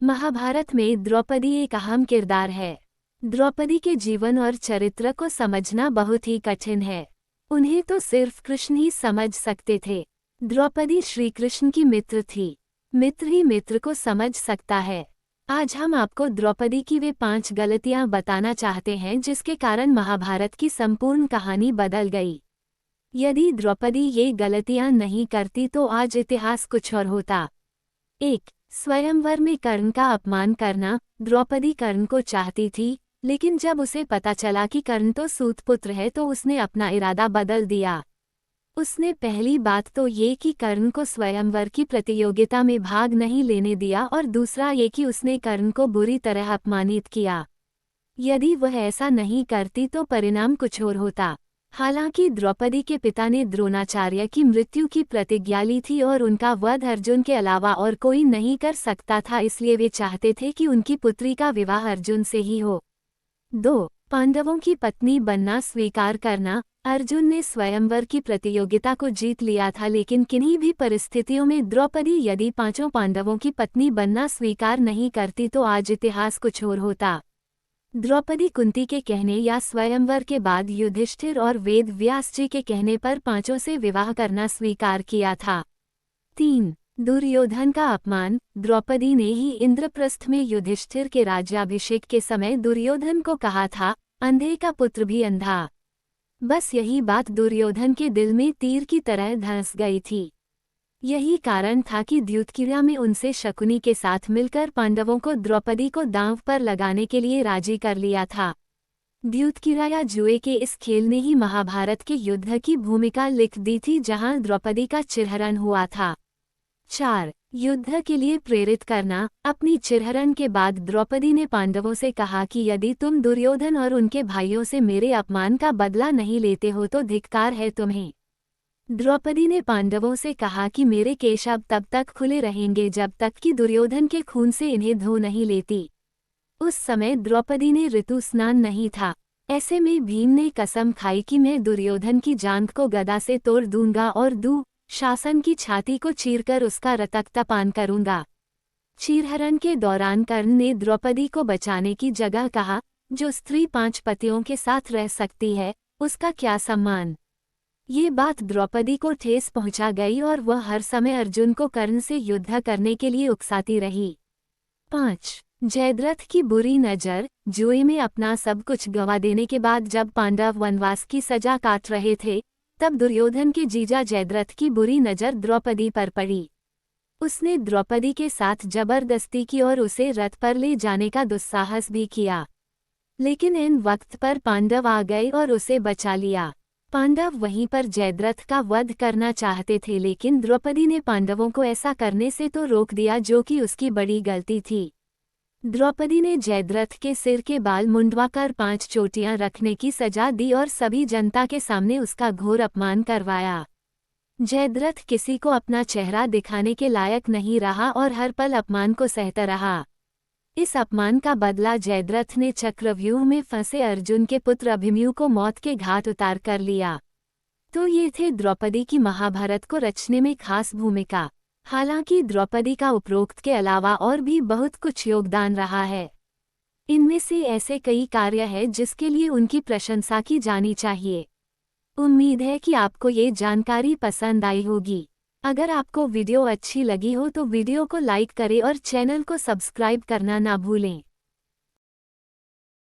महाभारत में द्रौपदी एक अहम किरदार है। द्रौपदी के जीवन और चरित्र को समझना बहुत ही कठिन है। उन्हें तो सिर्फ कृष्ण ही समझ सकते थे। द्रौपदी श्री कृष्ण की मित्र थी। मित्र ही मित्र को समझ सकता है। आज हम आपको द्रौपदी की वे 5 गलतियां बताना चाहते हैं जिसके कारण महाभारत की संपूर्ण कहानी बदल गई। यदि द्रौपदी ये गलतियां नहीं करती तो आज इतिहास कुछ और होता। 1. स्वयंवर में कर्ण का अपमान करना। द्रौपदी कर्ण को चाहती थी, लेकिन जब उसे पता चला कि कर्ण तो सूतपुत्र है तो उसने अपना इरादा बदल दिया। उसने पहली बात तो ये कि कर्ण को स्वयंवर की प्रतियोगिता में भाग नहीं लेने दिया और दूसरा ये कि उसने कर्ण को बुरी तरह अपमानित किया। यदि वह ऐसा नहीं करती तो परिणाम कुछ और होता। हालांकि द्रौपदी के पिता ने द्रोणाचार्य की मृत्यु की प्रतिज्ञा ली थी और उनका वध अर्जुन के अलावा और कोई नहीं कर सकता था, इसलिए वे चाहते थे कि उनकी पुत्री का विवाह अर्जुन से ही हो। 2. पांडवों की पत्नी बनना स्वीकार करना। अर्जुन ने स्वयंवर की प्रतियोगिता को जीत लिया था, लेकिन किन्हीं भी परिस्थितियों में द्रौपदी यदि 5 पांडवों की पत्नी बनना स्वीकार नहीं करती तो आज इतिहास कुछ और होता। द्रौपदी कुंती के कहने या स्वयंवर के बाद युधिष्ठिर और वेद व्यास जी के कहने पर 5 से विवाह करना स्वीकार किया था। 3. दुर्योधन का अपमान। द्रौपदी ने ही इंद्रप्रस्थ में युधिष्ठिर के राज्याभिषेक के समय दुर्योधन को कहा था, अंधे का पुत्र भी अंधा। बस यही बात दुर्योधन के दिल में तीर की तरह धंस गई थी। यही कारण था कि द्युतक्रीड़ा में उनसे शकुनी के साथ मिलकर पांडवों को द्रौपदी को दांव पर लगाने के लिए राजी कर लिया था। द्युतक्रीड़ा या जुए के इस खेल ने ही महाभारत के युद्ध की भूमिका लिख दी थी, जहां द्रौपदी का चिरहरण हुआ था। 4. युद्ध के लिए प्रेरित करना। अपनी चिरहरण के बाद द्रौपदी ने पांडवों से कहा कि यदि तुम दुर्योधन और उनके भाइयों से मेरे अपमान का बदला नहीं लेते हो तो धिक्कार है तुम्हें। द्रौपदी ने पांडवों से कहा कि मेरे केशव तब तक खुले रहेंगे जब तक कि दुर्योधन के खून से इन्हें धो नहीं लेती। उस समय द्रौपदी ने ऋतु स्नान नहीं था। ऐसे में भीम ने कसम खाई कि मैं दुर्योधन की जांघ को गदा से तोड़ दूंगा और शासन की छाती को चीरकर उसका रक्तपान करूंगा। चीरहरण के दौरान कर्ण ने द्रौपदी को बचाने की जगह कहा, जो स्त्री 5 पतियों के साथ रह सकती है, उसका क्या सम्मान। ये बात द्रौपदी को ठेस पहुंचा गई और वह हर समय अर्जुन को कर्ण से युद्ध करने के लिए उकसाती रही। 5. जयद्रथ की बुरी नज़र। जुए में अपना सब कुछ गंवा देने के बाद जब पांडव वनवास की सजा काट रहे थे, तब दुर्योधन के जीजा जयद्रथ की बुरी नज़र द्रौपदी पर पड़ी। उसने द्रौपदी के साथ जबरदस्ती की और उसे रथ पर ले जाने का दुस्साहस भी किया, लेकिन इन वक्त पर पांडव आ गए और उसे बचा लिया। पांडव वहीं पर जयद्रथ का वध करना चाहते थे, लेकिन द्रौपदी ने पांडवों को ऐसा करने से तो रोक दिया, जो कि उसकी बड़ी गलती थी। द्रौपदी ने जयद्रथ के सिर के बाल मुंडवाकर 5 चोटियां रखने की सजा दी और सभी जनता के सामने उसका घोर अपमान करवाया। जयद्रथ किसी को अपना चेहरा दिखाने के लायक नहीं रहा और हर पल अपमान को सहता रहा। इस अपमान का बदला जयद्रथ ने चक्रव्यूह में फंसे अर्जुन के पुत्र अभिमन्यु को मौत के घाट उतार कर लिया। तो ये थे द्रौपदी की महाभारत को रचने में खास भूमिका। हालांकि द्रौपदी का उपरोक्त के अलावा और भी बहुत कुछ योगदान रहा है। इनमें से ऐसे कई कार्य हैं जिसके लिए उनकी प्रशंसा की जानी चाहिए। उम्मीद है कि आपको ये जानकारी पसंद आई होगी। अगर आपको वीडियो अच्छी लगी हो तो वीडियो को लाइक करें और चैनल को सब्सक्राइब करना ना भूलें।